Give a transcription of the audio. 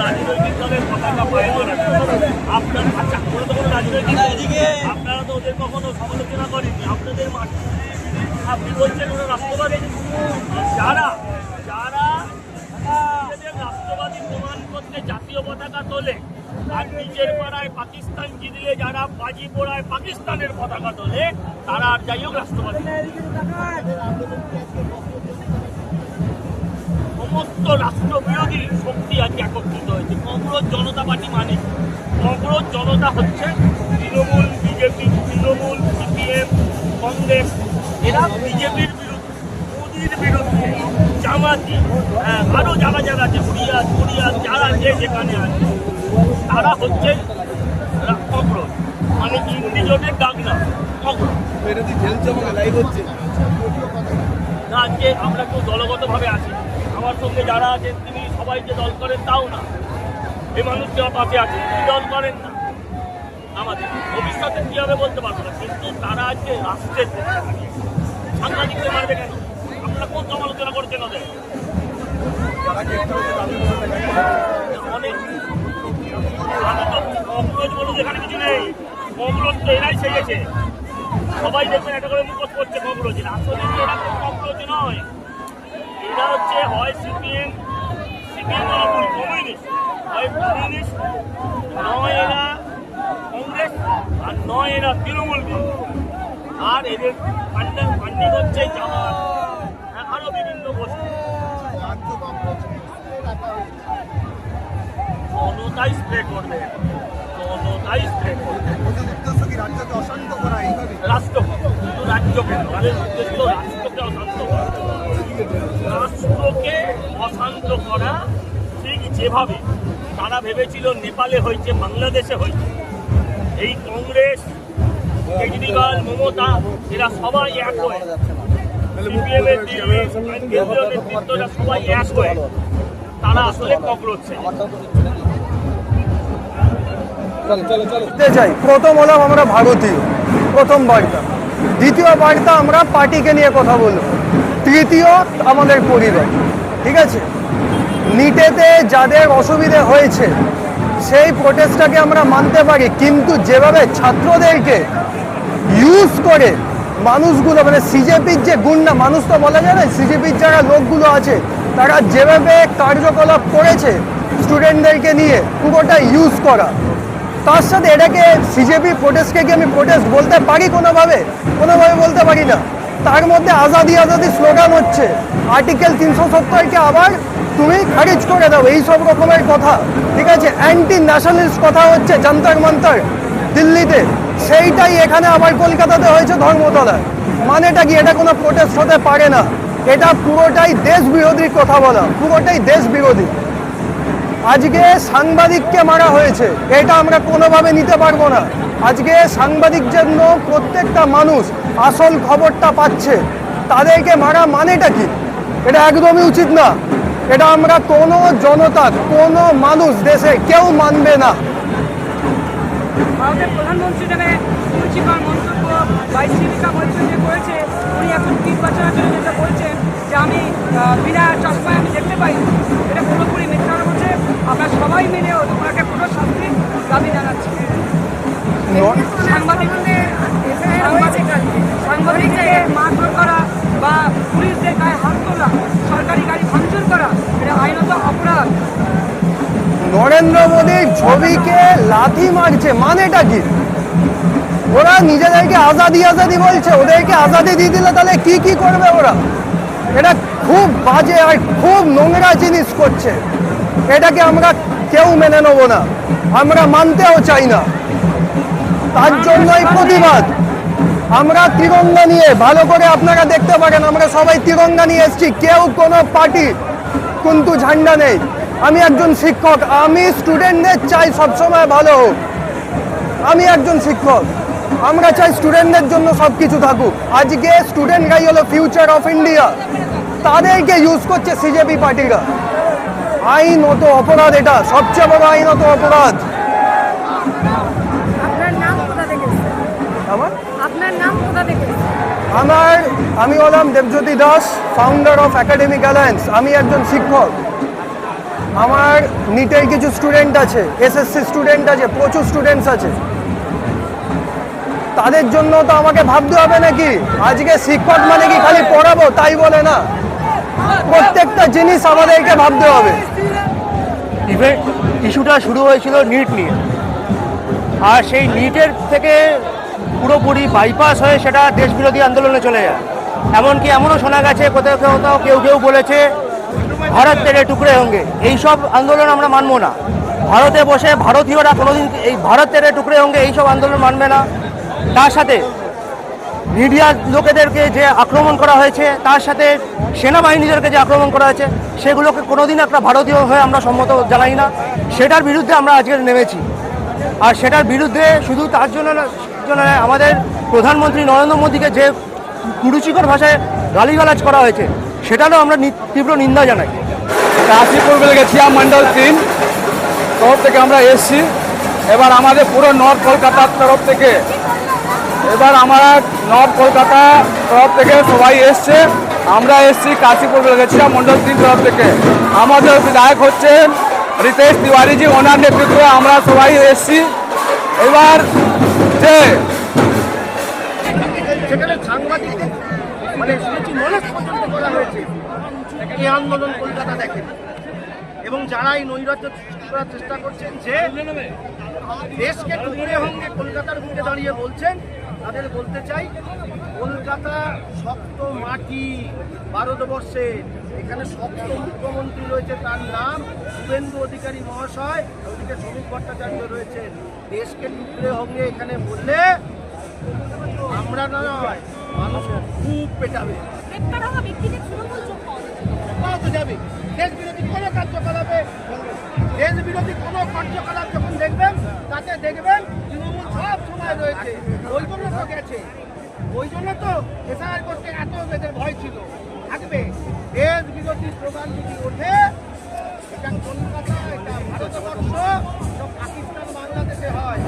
রাজনৈতিক দলের পতাকা পায়ন আপনার আচ্ছা কোনো তো কোনো রাজনৈতিক আপনারা তো ওদের কখনো সমালোচনা করেননি। আপনাদের মাঠে আপনি বলছেন ওরা রাষ্ট্রবাদী। যারা যারা নিজেদের রাষ্ট্রবাদী প্রমাণ করতে জাতীয় পতাকা তোলে আর নিজের পাড়ায় পাকিস্তান জিতলে যারা বাজি পোড়ায় পাকিস্তানের পতাকা তোলে তারা আর যাই হোক রাষ্ট্রবাদী। সমস্ত রাষ্ট্রবিরোধী শক্তি আজকে একত্রিত হয়েছে। কংগ্রেস জনতা পার্টি মানে কংগ্রেস জনতা হচ্ছে তৃণমূল, বিজেপি, তৃণমূল, সিপিএম, কংগ্রেস। এরা বিজেপির বিরুদ্ধে, মোদীর বিরুদ্ধে, জামাতি, আরো যারা যারা আছে হুরিয়াত যারা যে যেখানে আছে তারা হচ্ছে কংগ্রেস। মানে ইন্ডিজনের ডাক না কংগ্রেস। না আজকে আমরা কেউ দলগতভাবে আছি। আমার সঙ্গে যারা আছেন তিনি সবাই যে দল করেন তাও না। এই মানুষকে পাশে আছে, তিনি দল করেন না। আমাদের ভবিষ্যতে কী হবে বলতে পারবো না, কিন্তু তারা আজকে রাষ্ট্রের সাংবাদিকদের মারবে কেন? আপনারা কোন সমালোচনা করছেন ওদের? অনেক আমি তো কংগ্রেস বলে এখানে কিছু নেই। কংগ্রেস তো এরাই সেজেছে। সবাই দেখবেন একটা করে মুখোশ করছে কংগ্রেস। আসলে এরা কোনো কংগ্রেস নয়। এরা হচ্ছে হয় সিপিএম কমিউনিস্ট, হয় কমিউনিস্ট, নয় এরা কংগ্রেস, আর নয় এরা তৃণমূল। আর এদের ফান্ডিং হচ্ছে জামাত, আরো বিভিন্ন গোষ্ঠী। জনতাই স্প্রে করবে, জনতাই স্প্রে করবে। রাষ্ট্র শুধু রাজ্য কেন, তাদের উদ্দেশ্য রাষ্ট্রকে অশান্ত করা। রাষ্ট্রকে অশান্ত করা ঠিক যেভাবে তারা ভেবেছিল নেপালে হয়েছে, বাংলাদেশে হয়েছে। এই কংগ্রেস, কেজরিওয়াল, মমতা এরা সবাই এক হয়ে, সিপিএমের কেন্দ্রীয় নেতৃত্বরা সবাই এক হয়ে তারা আসলে কংগ্রেস চাই। প্রথম হলাম আমরা ভারতীয়, প্রথম বার্তা। দ্বিতীয় বার্তা আমরা পার্টিকে নিয়ে কথা বলবো। তৃতীয় আমাদের পরিবার। ঠিক আছে, নিটেতে যাদের অসুবিধে হয়েছে সেই প্রোটেস্টটাকে আমরা মানতে পারি, কিন্তু যেভাবে ছাত্রদেরকে ইউজ করে মানুষগুলো, মানে সিজেপির যে গুন্ডা মানুষ তো বলা যায় না, সিজেপির যারা লোকগুলো আছে তারা যেভাবে কার্যকলাপ করেছে স্টুডেন্টদেরকে নিয়ে, পুরোটা ইউজ করা। তার সাথে এটাকে সিজেপি প্রোটেস্টকে কি আমি প্রোটেস্ট বলতে পারি? কোনোভাবে বলতে পারি না। তার মধ্যে আজাদি আজাদি স্লোগান হচ্ছে, আর্টিকেল 370কে আবার তুমি খারিজ করে দাও, এইসব রকমের কথা। ঠিক আছে, অ্যান্টি ন্যাশনালিস্ট কথা হচ্ছে যন্তর মন্তর দিল্লিতে, সেইটাই এখানে আবার কলকাতাতে হয়েছে ধর্মতলায়। মানেটা কি? এটা কোনো প্রোটেস্ট হতে পারে না। এটা পুরোটাই দেশ বিরোধী কথা বলা, পুরোটাই দেশ বিরোধী। আজকে সাংবাদিককে মারা হয়েছে, এটা আমরা কোনোভাবে নিতে পারবো না। আজকে সাংবাদিক জন্য প্রত্যেকটা মানুষ আসল খবরটা পাচ্ছে, তাদেরকে মারা মানেটা কি? এটা একদমই উচিত না। এটা আমরা কোনো জনতা, কোনো মানুষ দেশে কেউ মানবে না। ভারতের প্রধানমন্ত্রী হিসেবে রুচিকর মন্তব্য বাইশিকা মৈত্রী করেছে। উনি এখন নির্বাচনের জন্য যেটা বলছেন যে আমি বিনা চশমায় আমি দেখতে পাই, এটা পুরোপুরি মিথ্যা বলছে। আমরা সবাই মিলে ওনাকে পুরো শাস্তি দাবি জানাচ্ছি। সাংবাদিকদের মারধর করা বা পুলিশদের গায়ে হাত তোলা, সরকারি গাড়ি ভাঙচুর করা, এটা আইনত অপরাধ। নরেন্দ্র মোদীর ছবিকে লাথি মারছে, মানেটা কি? ওরা নিজেদেরকে আজাদি আজাদি বলছে, ওদেরকে আজাদি দিয়ে দিলে তাহলে কি কি করবে ওরা? এটা খুব বাজে আর খুব নোংরা জিনিস করছে। এটাকে আমরা কেউ মেনে নেব না, আমরা মানতেও চাই না। তার জন্যই প্রতিবাদ। আমরা তিরঙ্গা নিয়ে, ভালো করে আপনারা দেখতে পারেন, আমরা সবাই তিরঙ্গা নিয়ে এসেছি, কেউ কোনো পার্টি কিন্তু ঝান্ডা নেই। আমি একজন শিক্ষক, আমি স্টুডেন্টদের চাই সবসময় ভালো হোক। আমি একজন শিক্ষক, আমরা চাই স্টুডেন্টদের জন্য সব কিছু থাকুক। আজকে স্টুডেন্টরাই হলো ফিউচার অফ ইন্ডিয়া, তাদেরকে ইউজ করছে সিজেপি পার্টিরা। আইনত অপরাধ, এটা সবচেয়ে বড় আইনত অপরাধ। আপনার নাম কোথা থেকে? আমার আপনার নাম কোথা থেকে? আমি হলাম Debjyoti Das, founder of academic alliance. আমি একজন শিক্ষক। আমার নিটের কিছু স্টুডেন্ট আছে, এসএসসি স্টুডেন্ট আছে, প্রচুর স্টুডেন্টস আছে। তাদের জন্য তো আমাকে ভাবতে হবে নাকি? আজকে শিক্ষক মানে কি খালি পড়াবো তাই বলে না, প্রত্যেকটা জিনিস আমাদেরকে ভাবতে হবে। ইভেন্ট ইস্যুটা শুরু হয়েছিল নিট নিয়ে, আর সেই নিটের থেকে পুরোপুরি বাইপাস হয়ে সেটা দেশবিরোধী আন্দোলনে চলে যায়। এমনকি এমনও শোনা গেছে কোথাও কোথাও কেউ কেউ বলেছে ভারত তেরে টুকরে হোঙ্গে। এইসব আন্দোলন আমরা মানব না। ভারতে বসে ভারতীয়রা কোনোদিন এই ভারত তেরে টুকরে হোঙ্গে এইসব আন্দোলন মানবে না। তার সাথে মিডিয়ার লোকেদেরকে যে আক্রমণ করা হয়েছে, তার সাথে সেনাবাহিনীদেরকে যে আক্রমণ করা হয়েছে, সেগুলোকে কোনোদিন একটা ভারতীয় হয়ে আমরা সম্মত জানাই না। সেটার বিরুদ্ধে আমরা আজকে নেমেছি। আর সেটার বিরুদ্ধে শুধু তার জন্য নয়, আমাদের প্রধানমন্ত্রী নরেন্দ্র মোদীকে যে কুরুচিকর ভাষায় গালিগালাজ করা হয়েছে, সেটারও আমরা তীব্র নিন্দা জানাই। কাশীপুর বেলগেছিয়া মন্ডল 3 তরফ থেকে আমরা এসছি। এবার আমাদের পুরো নর্থ কলকাতার তরফ থেকে সবাই এসছে। আমরা এসছি কাশীপুর বেলগেছিয়া মন্ডল 3 তরফ থেকে। আমাদের বিধায়ক হচ্ছেন রিতেশ তিওয়ারিজি, ওনার নেতৃত্বে আমরা সবাই এসছি। এবার যে সেখানে সাংবাদিকদের মানে শুনেছি মনে পর্যন্ত করা হয়েছে। এই আন্দোলন কলকাতা দেখেন, এবং যারা এই নৈরাজ্য সৃষ্টি করার চেষ্টা করছেন যে দেশকে টুকরে ভেঙে কলকাতার বুকে দাঁড়িয়ে বলছেন, তাদের বলতে চাই কলকাতা শক্ত মাটি ভারতবর্ষে। এখানে শক্ত মুখ্যমন্ত্রী রয়েছে, তার নাম শুভেন্দু অধিকারী মহাশয়, ওদিকে শ্রমিক ভট্টাচার্য রয়েছেন। দেশকে টুকরে ভেঙে এখানে বললে আমরা নয়, মানুষ খুব পেটাবে, যাবে। দেশ বিরোধী কোনো কার্যকলাপ যখন দেখবেন, তাতে দেখবেন তৃণমূল সব সময় রয়েছে। ওই জন্য তো গেছে, ওই জন্য তো এসআইআর করতে এত এদের ভয় ছিল। থাকবে দেশ বিরোধী স্লোগান যদি ওঠে, এটা কলকাতা, এটা ভারতবর্ষ, পাকিস্তান বাংলাদেশে হয়।